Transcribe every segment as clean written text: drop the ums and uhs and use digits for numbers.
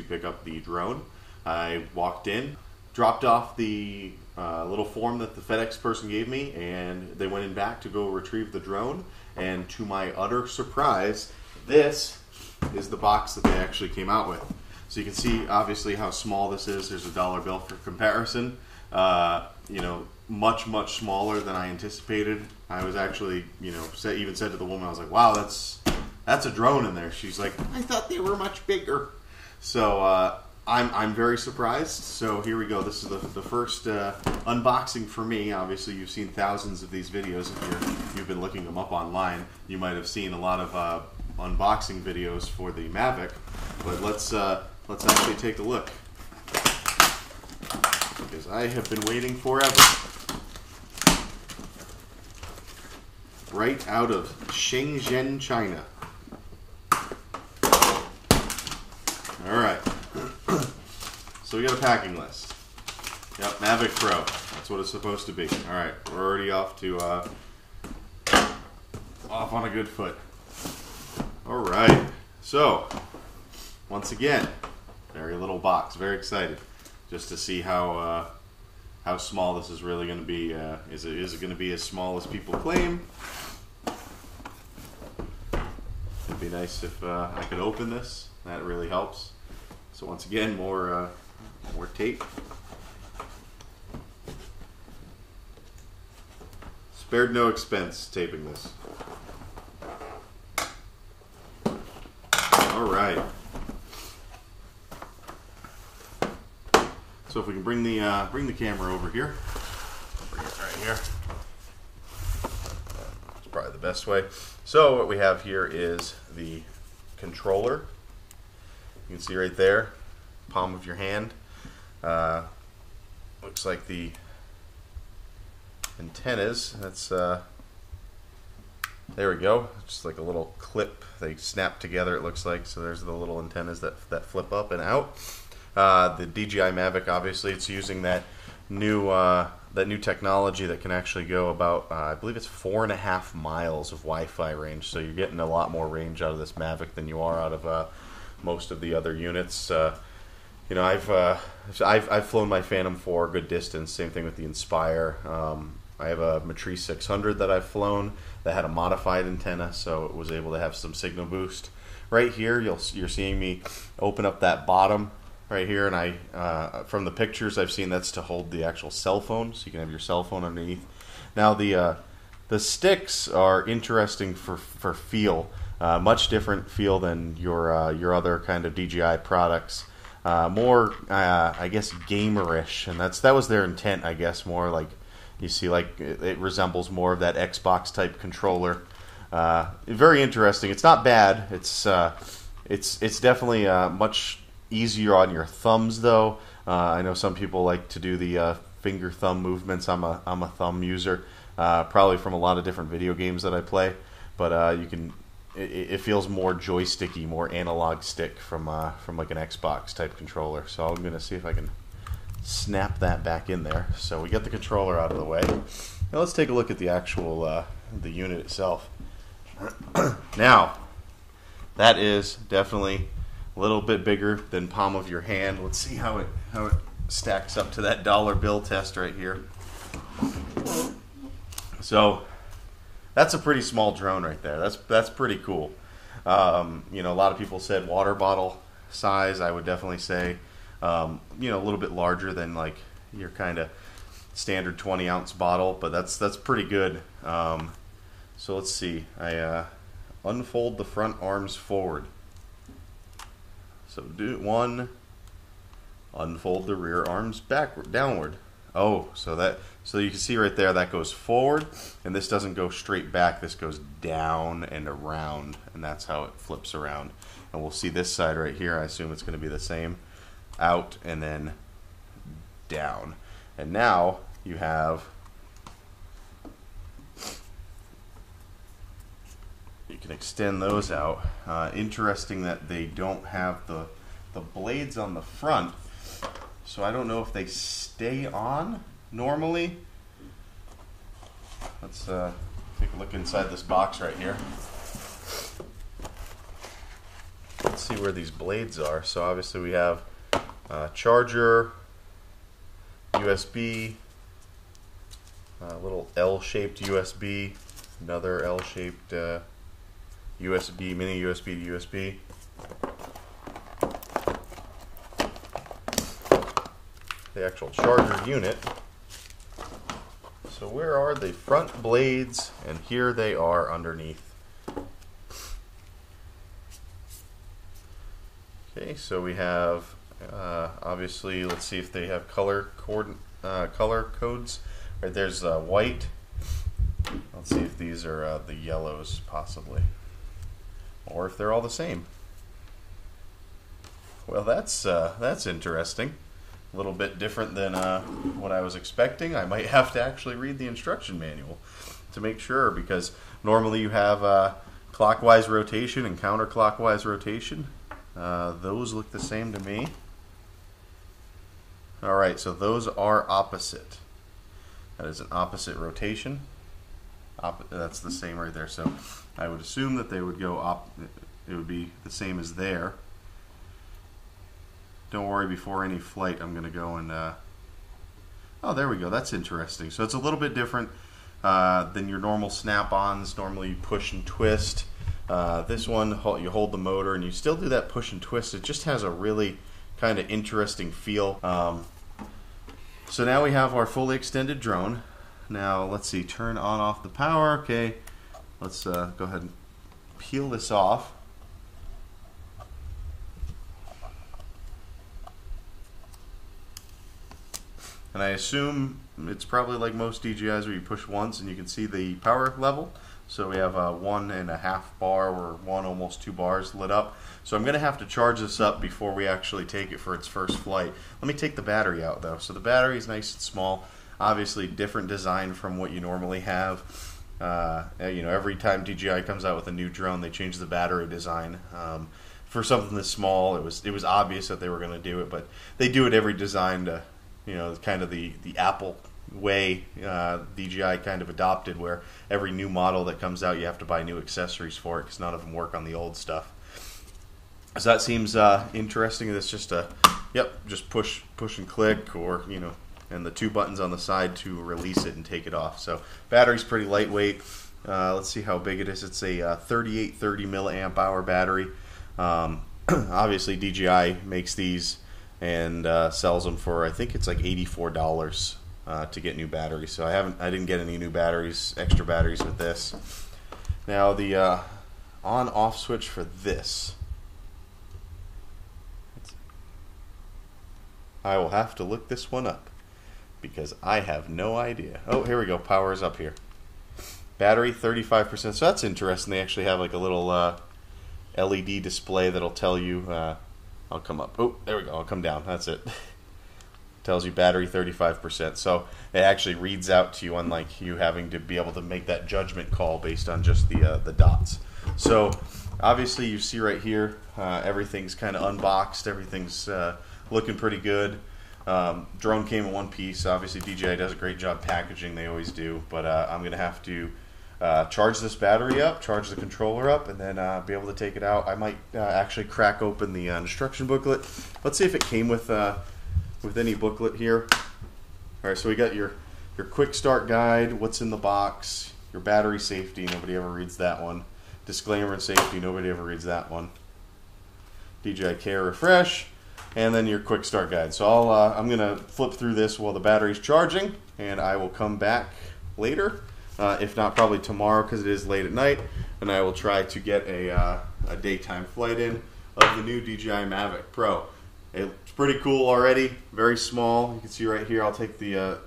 pick up the drone. I walked in, dropped off the little form that the FedEx person gave me, and they went in back to go retrieve the drone. And to my utter surprise, this is the box that they actually came out with. So you can see obviously how small this is. There's a dollar bill for comparison. You know, much smaller than I anticipated. I was actually, you know, even said to the woman, I was like, "Wow, that's a drone in there." She's like, "I thought they were much bigger." So I'm very surprised. So here we go. This is the first unboxing for me. Obviously, you've seen thousands of these videos. If you've been looking them up online, you might have seen a lot of unboxing videos for the Mavic. But let's actually take a look, because I have been waiting forever. Right out of Shenzhen, China. Alright. So we got a packing list. Yep, Mavic Pro. That's what it's supposed to be. Alright, we're already off on a good foot. Alright. So, once again, very little box. Very excited just to see how small this is really going to be. Is it going to be as small as people claim? It'd be nice if I could open this. That really helps. So once again, more tape. Spared no expense taping this. All right. So if we can bring the camera over here, bring it right here. It's probably the best way. So what we have here is the controller. You can see right there, palm of your hand. Looks like the antennas. That's there we go. Just like a little clip. They snap together. It looks like. So there's the little antennas that flip up and out. The DJI Mavic, obviously, it's using that new technology that can actually go about, I believe it's 4.5 miles of Wi-Fi range. So you're getting a lot more range out of this Mavic than you are out of most of the other units. You know, I've flown my Phantom 4 a good distance. Same thing with the Inspire. I have a Matrice 600 that I've flown that had a modified antenna, so it was able to have some signal boost. Right here, you're seeing me open up that bottom right here, and I from the pictures I've seen, that's to hold the actual cell phone, so you can have your cell phone underneath. Now the sticks are interesting for feel, much different feel than your other kind of DJI products. More I guess gamerish, and that was their intent, I guess. More like, you see, like it resembles more of that Xbox type controller. Very interesting. It's not bad. It's definitely much easier on your thumbs, though. I know some people like to do the finger thumb movements. I'm a thumb user, probably from a lot of different video games that I play. But you can. It feels more joysticky, more analog stick from like an Xbox type controller. So I'm gonna see if I can snap that back in there. So we get the controller out of the way. Now let's take a look at the actual the unit itself. Now that is definitely a little bit bigger than palm of your hand. Let's see how it stacks up to that dollar bill test right here. So that's a pretty small drone right there. That's pretty cool. You know, a lot of people said water bottle size. I would definitely say, you know, a little bit larger than like your kind of standard 20-ounce bottle, but that's pretty good. So let's see. I unfold the front arms forward. So do one. Unfold the rear arms backward, downward. Oh, so you can see right there, that goes forward, and this doesn't go straight back. This goes down and around, and that's how it flips around. And we'll see this side right here. I assume it's going to be the same. Out and then down. And now you have, you can extend those out. Interesting that they don't have the blades on the front. So I don't know if they stay on normally. Let's take a look inside this box right here. Let's see where these blades are. So obviously we have charger, USB, little L-shaped USB, another L-shaped USB, mini USB to USB. The actual charger unit. So where are the front blades? And here they are underneath. Okay, so we have obviously, let's see if they have color codes. Right, there's white. Let's see if these are the yellows possibly, or if they're all the same. Well, that's interesting. A little bit different than what I was expecting. I might have to actually read the instruction manual to make sure, because normally you have clockwise rotation and counterclockwise rotation. Those look the same to me. Alright, so those are opposite. That is an opposite rotation. That's the same right there. So I would assume that they would go it would be the same as there. Don't worry, before any flight I'm going to go and oh, there we go. That's interesting. So it's a little bit different than your normal snap-ons. Normally you push and twist. This one, you hold the motor and you still do that push and twist. It just has a really kind of interesting feel. So now we have our fully extended drone. Now let's see, turn on off the power. Okay, let's go ahead and peel this off. And I assume it's probably like most DJIs where you push once and you can see the power level. So we have a 1.5 bar or almost 2 bars lit up. So I'm going to have to charge this up before we actually take it for its first flight. Let me take the battery out though. So the battery is nice and small. Obviously different design from what you normally have. You know, every time DJI comes out with a new drone, they change the battery design. For something this small, it was obvious that they were going to do it, but they do it every design to, you know, kind of the Apple way DJI kind of adopted, where every new model that comes out you have to buy new accessories for it because none of them work on the old stuff. So that seems interesting. It's just just push and click, or you know, and the 2 buttons on the side to release it and take it off. So battery's pretty lightweight. Let's see how big it is. It's a 3830 milliamp hour battery. Obviously DJI makes these and sells them for, I think it's like $84 to get new batteries. So I didn't get any new batteries, extra batteries with this. Now the on-off switch for this, I will have to look this one up because I have no idea. Oh, here we go. Power is up here. Battery 35%. So that's interesting. They actually have like a little LED display that'll tell you. I'll come up. Oh, there we go. I'll come down. That's it. Tells you battery 35%. So it actually reads out to you, unlike you having to be able to make that judgment call based on just the dots. So obviously you see right here, everything's kind of unboxed. Everything's looking pretty good. Drone came in one piece. Obviously DJI does a great job packaging. They always do. But I'm going to have to charge this battery up, charge the controller up, and then be able to take it out. I might actually crack open the instruction booklet. Let's see if it came with any booklet here. All right, so we got your quick start guide, what's in the box, your battery safety, nobody ever reads that one. Disclaimer and safety, nobody ever reads that one. DJI Care Refresh, and then your quick start guide. So I'm gonna flip through this while the battery's charging, and I will come back later. If not, probably tomorrow because it is late at night, and I will try to get a daytime flight in of the new DJI Mavic Pro. It's pretty cool already, very small. You can see right here, I'll take the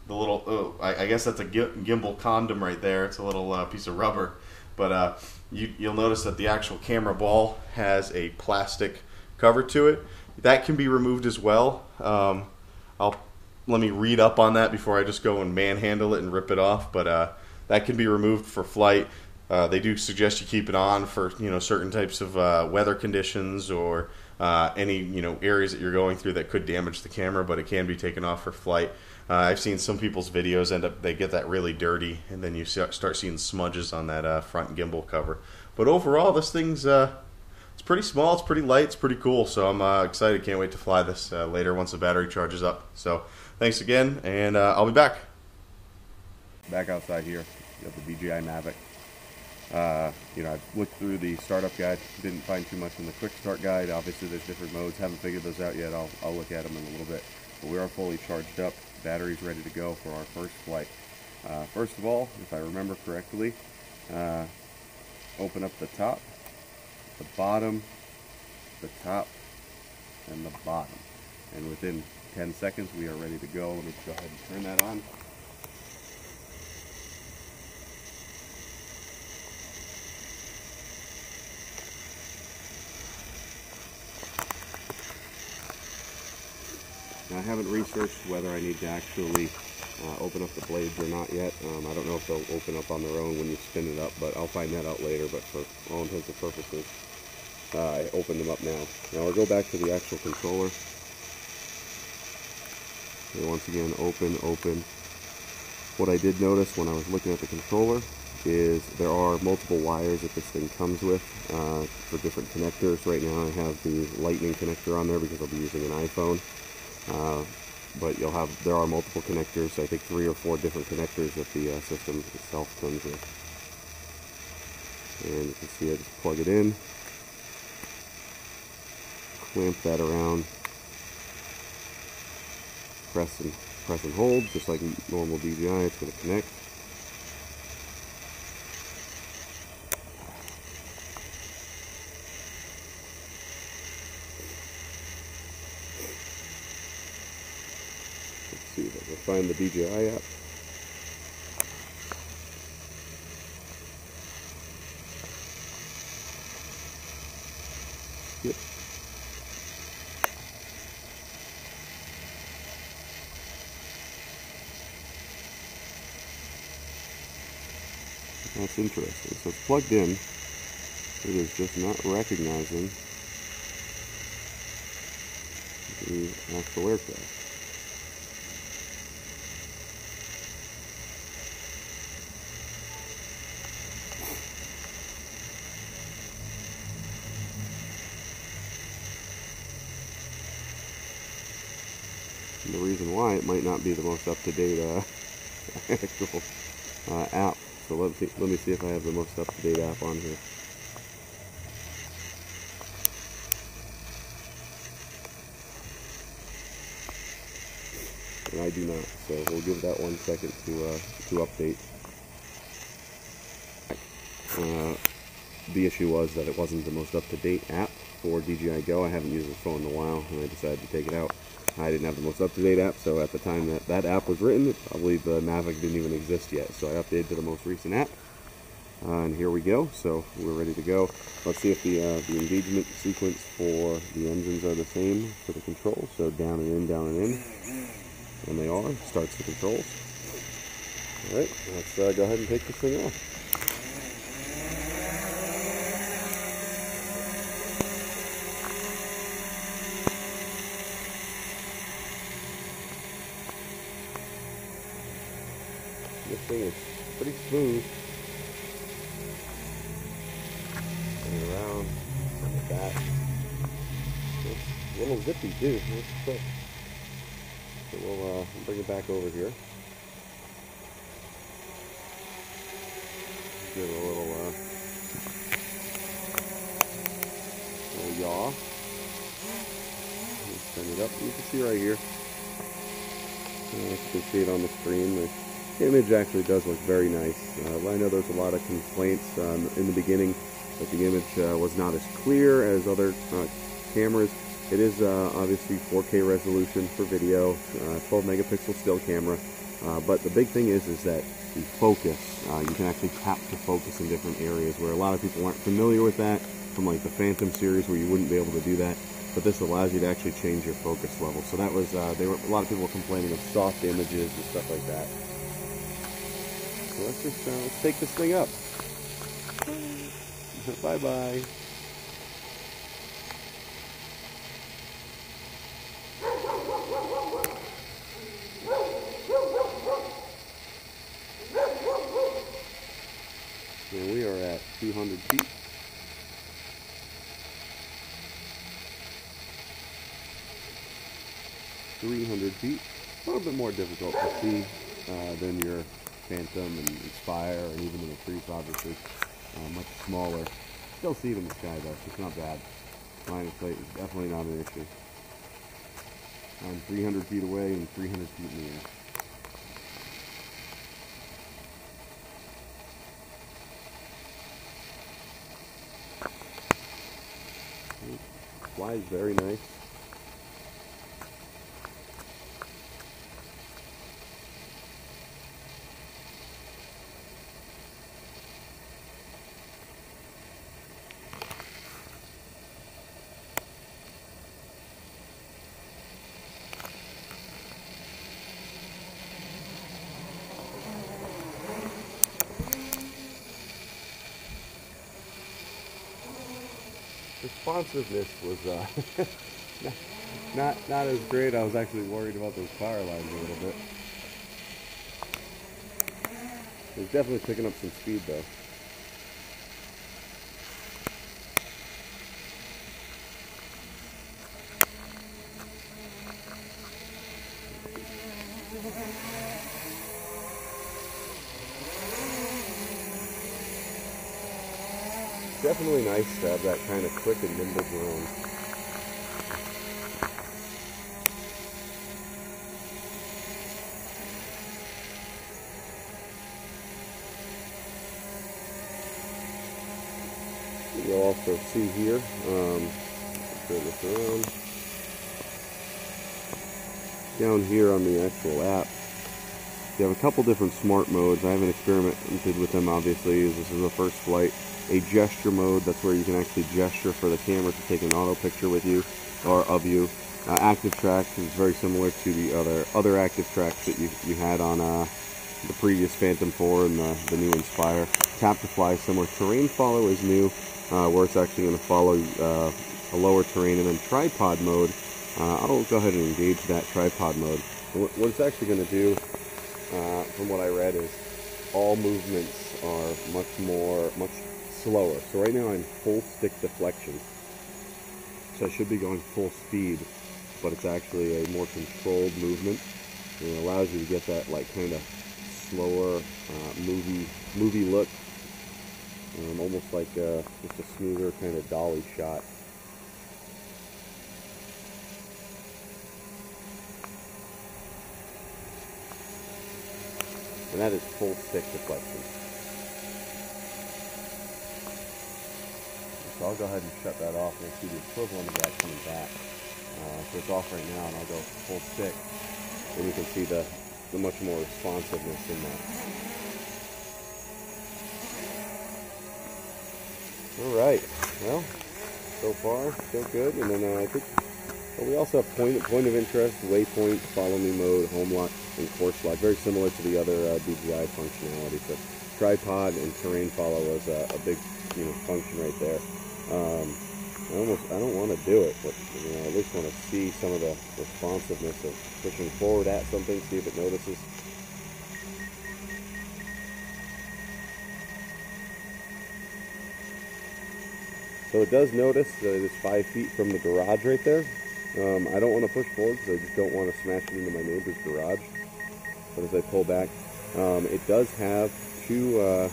little, I guess that's a gimbal condom right there. It's a little piece of rubber, but you'll notice that the actual camera ball has a plastic cover to it. That can be removed as well. Let me read up on that before I just go and manhandle it and rip it off. But that can be removed for flight. They do suggest you keep it on for certain types of weather conditions or any areas that you're going through that could damage the camera. But it can be taken off for flight. I've seen some people's videos they get that really dirty, and then you start seeing smudges on that front gimbal cover. But overall, this thing's it's pretty small, it's pretty light, it's pretty cool. So I'm excited. Can't wait to fly this later once the battery charges up. So thanks again, and I'll be back. Back outside here, you got the DJI Mavic. You know, I've looked through the startup guide, didn't find too much in the quick start guide. Obviously there's different modes, haven't figured those out yet. I'll look at them in a little bit. But we are fully charged up, battery's ready to go for our first flight. First of all, if I remember correctly, open up the top, the bottom, the top, and the bottom. And within 10 seconds we are ready to go. Let me go ahead and turn that on. Now, I haven't researched whether I need to actually open up the blades or not yet. I don't know if they'll open up on their own when you spin it up, but I'll find that out later. But for all intents and purposes, I opened them up now. Now I'll go back to the actual controller. And once again, open. What I did notice when I was looking at the controller is there are multiple wires that this thing comes with for different connectors. Right now I have the lightning connector on there because I'll be using an iPhone. But there are multiple connectors, I think 3 or 4 different connectors that the system itself comes with. And you can see I just plug it in, clamp that around, press and hold, just like normal DJI, it's going to connect. See if I can find the DJI app. Yep. That's interesting. So it's plugged in. It is just not recognizing the actual aircraft. And the reason why it might not be the most up-to-date actual app. So let me see if I have the most up-to-date app on here. And I do not. So we'll give that 1 second to update. The issue was that it wasn't the most up-to-date app for DJI Go. I haven't used the phone in a while, and I decided to take it out. I didn't have the most up-to-date app, so at the time that app was written, probably the Mavic didn't even exist yet. So I updated to the most recent app, and here we go. So we're ready to go. Let's see if the engagement sequence for the engines are the same for the controls. So down and in, down and in, and they are. Starts the controls. All right, let's go ahead and take this thing off. This thing is pretty smooth. Turn around on the back. It's a little zippy too. That's quick. So we'll bring it back over here. Give it a little yaw. Let's turn it up. You can see right here. You can see it on the screen. The image actually does look very nice. I know there's a lot of complaints in the beginning that the image was not as clear as other cameras. It is obviously 4K resolution for video, 12 megapixel still camera, but the big thing is that the focus, you can actually tap to focus in different areas where a lot of people aren't familiar with that from like the Phantom series where you wouldn't be able to do that. But this allows you to actually change your focus level. So that was, a lot of people were complaining of soft images and stuff like that. So let's take this thing up. Bye-bye. And we are at 200 feet. 300 feet. A little bit more difficult to see than your Phantom and Inspire, and even in the Creep, obviously. Much smaller. Still see it in the sky though, so it's not bad. Line of sight is definitely not an issue. I'm 300 feet away and 300 feet in the air. Flies very nice. Responsiveness was not as great. I was actually worried about those power lines a little bit. It was definitely picking up some speed though. Definitely nice to have that kind of quick and nimble drone. You'll also see here, turn this around, down here on the actual app, you have a couple different smart modes. I haven't experimented with them obviously, as this is the first flight. A gesture mode, that's where you can actually gesture for the camera to take an auto picture with you, or of you. Active tracks is very similar to the other active tracks that you had on the previous Phantom 4 and the new Inspire. Tap to fly, similar. Terrain follow is new, where it's actually going to follow a lower terrain. And then tripod mode, I'll go ahead and engage that tripod mode. What it's actually going to do, from what I read, is all movements are much slower. So right now I'm full stick deflection, so I should be going full speed, but it's actually a more controlled movement, and it allows you to get that like kind of slower movie look, almost like just a smoother kind of dolly shot. And that is full stick deflection. So I'll go ahead and shut that off, and you'll see the equivalent of that coming back. So it's off right now, and I'll go full stick, and you can see the much more responsiveness in that. Alright, well, so far, so good. And then I think we also have point of interest, waypoint, follow me mode, home lock, and course lock. Very similar to the other DJI functionality. So tripod and terrain follow was a big function right there. I don't want to do it, but I at least want to see some of the responsiveness of pushing forward at something, see if it notices. So it does notice that it is 5 feet from the garage right there. I don't want to push forward because I just don't want to smash it into my neighbor's garage. But as I pull back, it does have two, I'll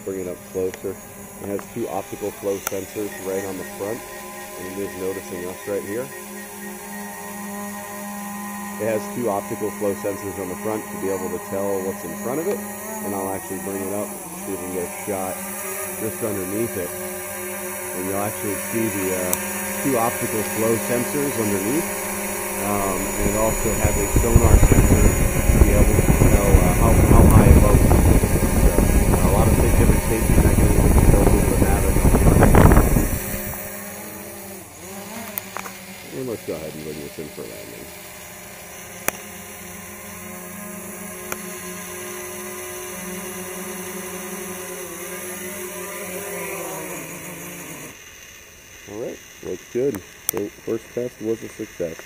bring it up closer. It has two optical flow sensors right on the front, and it is noticing us right here. It has two optical flow sensors on the front to be able to tell what's in front of it, and I'll actually bring it up, see if we can get a shot just underneath it. And you'll actually see the two optical flow sensors underneath, and it also has a sonar sensor to be able to tell how high above it is. So a lot of big different safety mechanisms built into the Mavic. And let's go ahead and bring this in for landing. Alright, looks good. So first test was a success.